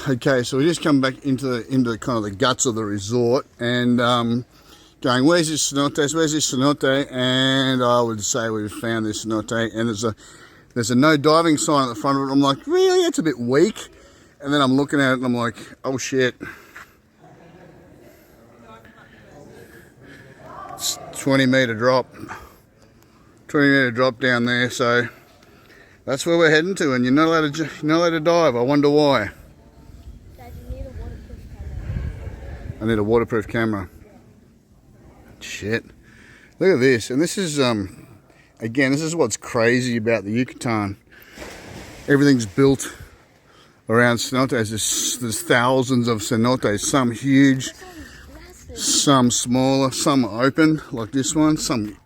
Okay, so we just come back into kind of the guts of the resort and going, where's this cenote? Where's this cenote? And I would say we've found this cenote, and there's a no diving sign at the front of it. I'm like, really? That's a bit weak. And then I'm looking at it and I'm like, oh shit. It's 20-meter drop. 20-meter drop down there, so that's where we're heading to, and you're not allowed to dive. I wonder why. Dad, you need a waterproof camera. I need a waterproof camera. Shit. Look at this. And this is, again, this is what's crazy about the Yucatan. Everything's built around cenotes. There's thousands of cenotes, some huge, some smaller, some open, like this one, some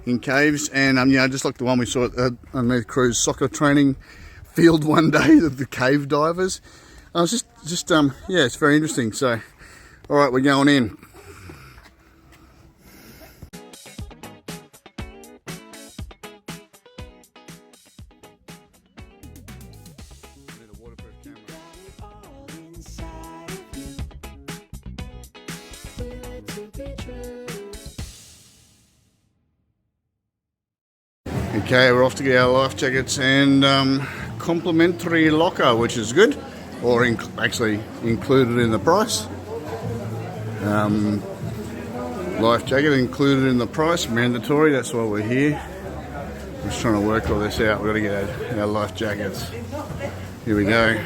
in caves, and just like the one we saw at underneath Crew's soccer training field one day, the cave divers. I was yeah, it's very interesting. So, all right, we're going in. Okay, we're off to get our life jackets and complimentary locker, which is good, or actually included in the price. Life jacket included in the price, mandatory, that's why we're here. I'm just trying to work all this out. We've got to get our life jackets. Here we go.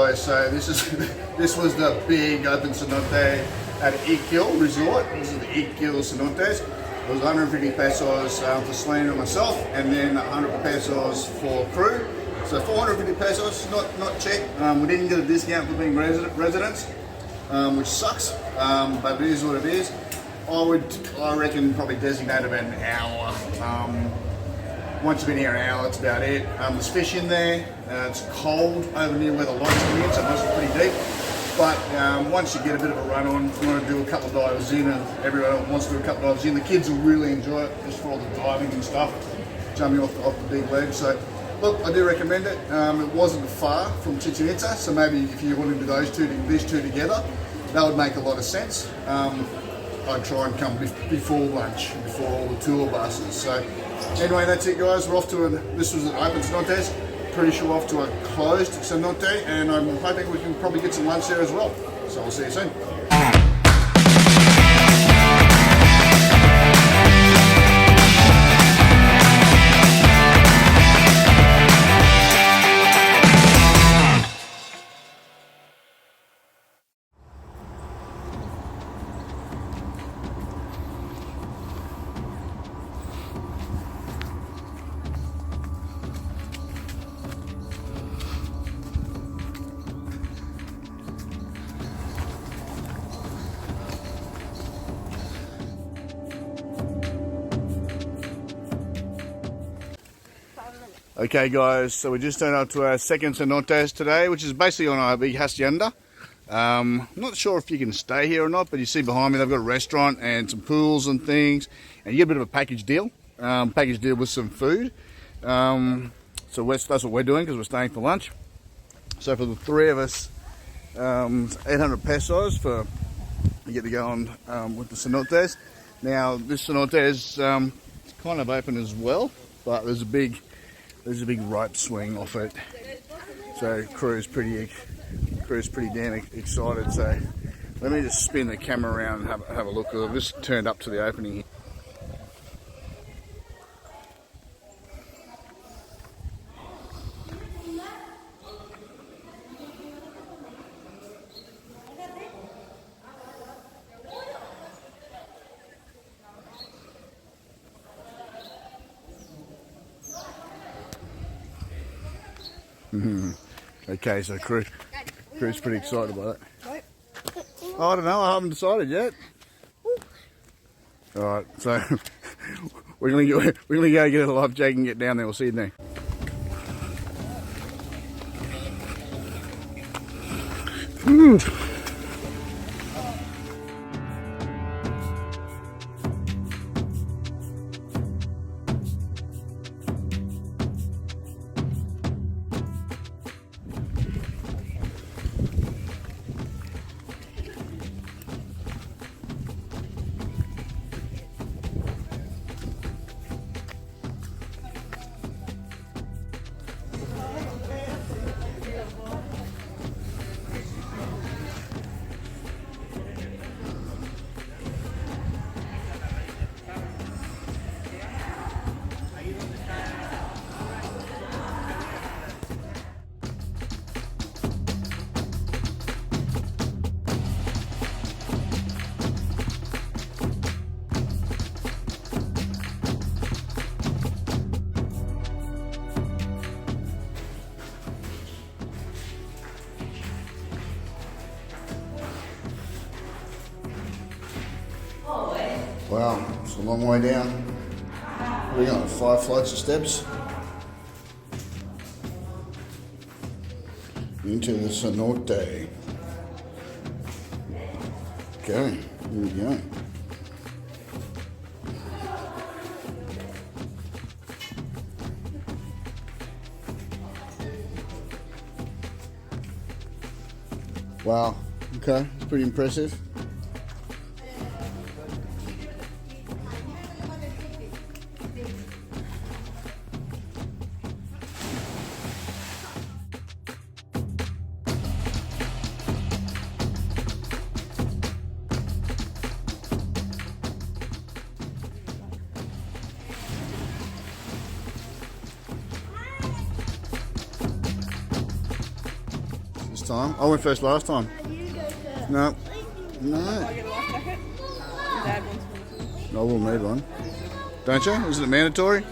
guys, so this was the big open cenote at Ik Kil resort. This is the Ik Kil Cenotes. It was 150 pesos for Selena and myself, and then 100 pesos for crew. So 450 pesos, not cheap. We didn't get a discount for being residents, which sucks, but it is what it is. I reckon probably designate about an hour. Once you've been here an hour, that's about it. There's fish in there. It's cold over near where the lights come in, so it must be pretty deep. But once you get a bit of a run on, you want to do a couple of dives in, and everyone wants to do a couple of dives in. The kids will really enjoy it, just for all the diving and stuff, jumping off the big ledge. So, look, I do recommend it. It wasn't far from Cenotes, so maybe if you want to do these two together, that would make a lot of sense. I'd try and come before lunch, before all the tour buses. So anyway, that's it, guys. We're off to this was an open cenotes. Pretty sure off to a closed cenote, and I'm hoping we can probably get some lunch there as well. So I'll see you soon. Okay guys, so we just turned up to our second cenotes today, which is basically on our big hacienda. I'm not sure if you can stay here or not, but you see behind me they've got a restaurant and some pools and things, and you get a bit of a package deal with some food. So that's what we're doing because we're staying for lunch. So for the three of us, 800 pesos for you get to go on with the cenotes. Now this cenote is kind of open as well, but there's a big rope swing off it, so crew's pretty damn excited. So let me just spin the camera around and have a look. I've just turned up to the opening here. Okay, so crew's pretty excited about it. Oh, I don't know, I haven't decided yet. Alright, so we're gonna go get a life jacket and get down there. We'll see you there. Wow, it's a long way down. What are we going, 5 flights of steps? Into the cenote. Okay, here we go. Wow, okay, it's pretty impressive. last time. I went first last time. You go first. No. No. I get a life jacket. Your dad wants one. I will need one. Don't you? Isn't it mandatory?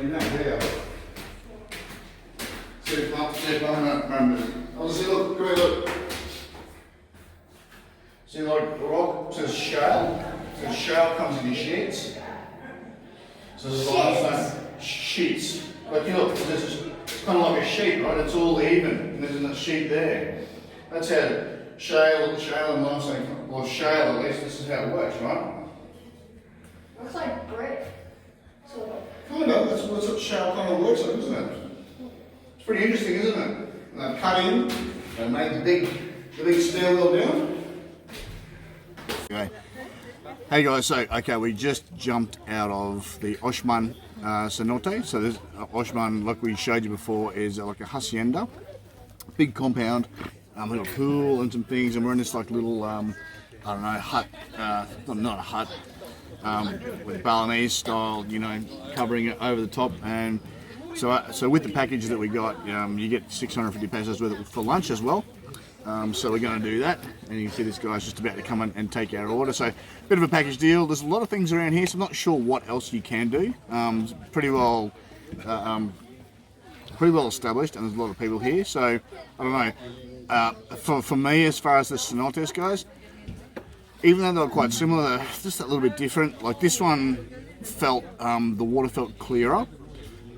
You don't hear. See, I'll see, look, come here, look. See, like, rock says shale. So shale comes in your sheets. So there's like sheets. Like, you look, it's kind of like a sheet, right? It's all even, and there's a sheet there. That's how shale and limestone, or shale at least, this is how it works, right? Looks like brick. Sort of. Kind of, that's what shale kind of works like, isn't it? It's pretty interesting, isn't it? And they've cut in and made the big stairwell down. Okay. Hey guys, so okay, we just jumped out of the Oxman Cenotes. So this Oxman, like we showed you before, is like a hacienda, big compound. We've got a pool and some things, and we're in this like little, I don't know, hut, not a hut, with Balinese style, you know, covering it over the top. And so with the package that we got, you get 650 pesos worth for lunch as well. So we're going to do that, and you can see this guy's just about to come in and take our order. So bit of a package deal. There's a lot of things around here, so I'm not sure what else you can do. It's pretty well established, and there's a lot of people here. So I don't know. For me, as far as the cenotes goes, even though they were quite similar, they're just a little bit different. Like this one felt, the water felt clearer,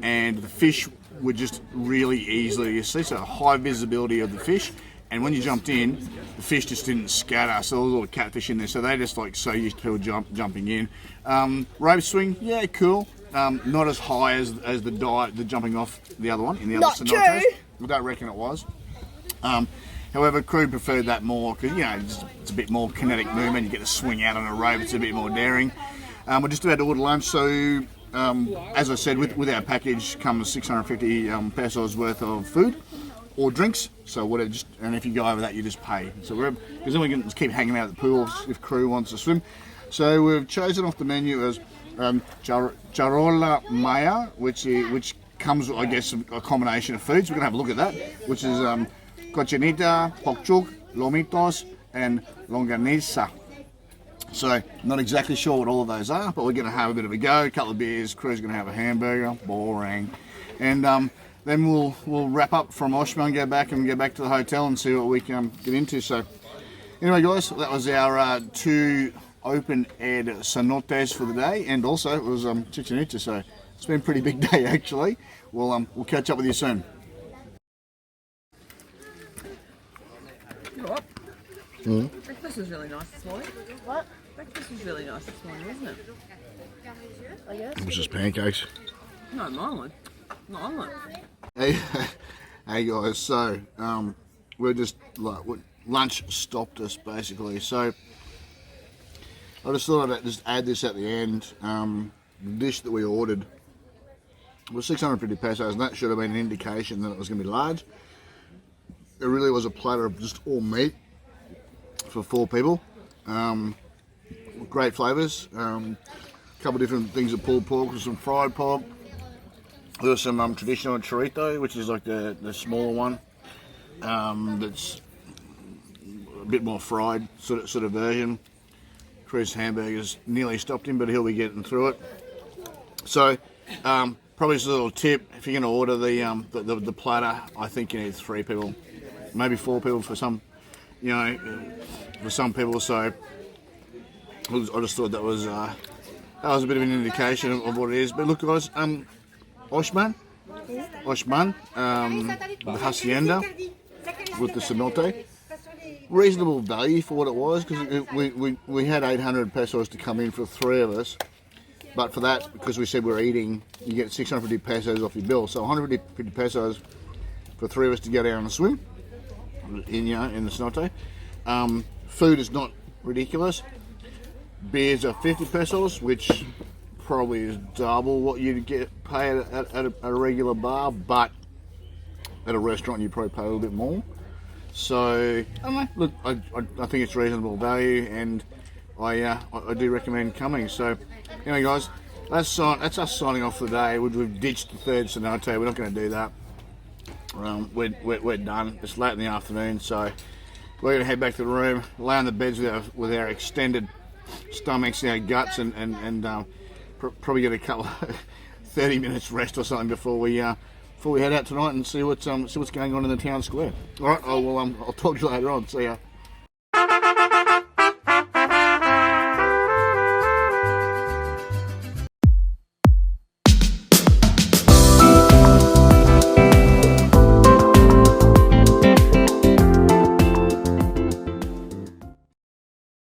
and the fish were just really easily to see. So high visibility of the fish. And when you jumped in, the fish just didn't scatter, so there was a little catfish in there. So they're just like so used to jumping in. Rope swing, yeah, cool. Not as high as the jumping off the other one in the other cenotes. I don't reckon it was. However, crew preferred that more because you know it's a bit more kinetic movement. You get to swing out on a rope; it's a bit more daring. We're just about to order lunch, so as I said, with our package comes 650 pesos worth of food or drinks. So whatever, and if you go over that, you just pay. So because then we can just keep hanging out at the pool if crew wants to swim. So we've chosen off the menu as charola maya, which comes, I guess, a combination of foods. We're gonna have a look at that, which is cochinita, pork chook, lomitos, and longaniza. So not exactly sure what all of those are, but we're gonna have a bit of a go. A couple of beers. Crew's gonna have a hamburger. Boring, and then we'll wrap up from Oxman, go back to the hotel and see what we can get into. So anyway, guys, that was our 2 open-aired cenotes for the day, and also it was Cenotes, so it's been a pretty big day actually. We'll catch up with you soon. You know what? Breakfast was really nice this morning. What? Breakfast was really nice this morning, wasn't it? I guess. It was just pancakes. No, mine was. Not omelette. Hey guys, so we're just like lunch stopped us basically. So I just thought I'd just add this at the end. The dish that we ordered was 650 pesos, and that should have been an indication that it was going to be large. It really was a platter of just all meat for 4 people. Great flavours. a couple of different things of pulled pork, some fried pork. There was some traditional chorito, which is like the smaller one. That's a bit more fried sort of version. Chris Hamburgers nearly stopped him, but he'll be getting through it. So probably just a little tip: if you're going to order the platter, I think you need 3 people, maybe 4 people for some, for some people. So I just thought that was a bit of an indication of what it is. But look, guys, Oxman, the hacienda with the cenote. Reasonable value for what it was, because we had 800 pesos to come in for 3 of us, but for that, because we said we're eating, you get 650 pesos off your bill, so 150 pesos for 3 of us to go down and swim in the cenote. Food is not ridiculous. Beers are 50 pesos, which probably is double what you'd pay at a regular bar, but at a restaurant you probably pay a little bit more. So, I don't know, look, I think it's reasonable value, and I do recommend coming. So, anyway, guys, that's us signing off for the day. We've ditched the third cenote. We're not going to do that. We're done. It's late in the afternoon, so we're going to head back to the room, lay on the beds with our extended stomachs, our guts, and probably get a couple of 30 minutes rest or something before we head out tonight and see what's going on in the town square. All right, I'll talk to you later on. See ya.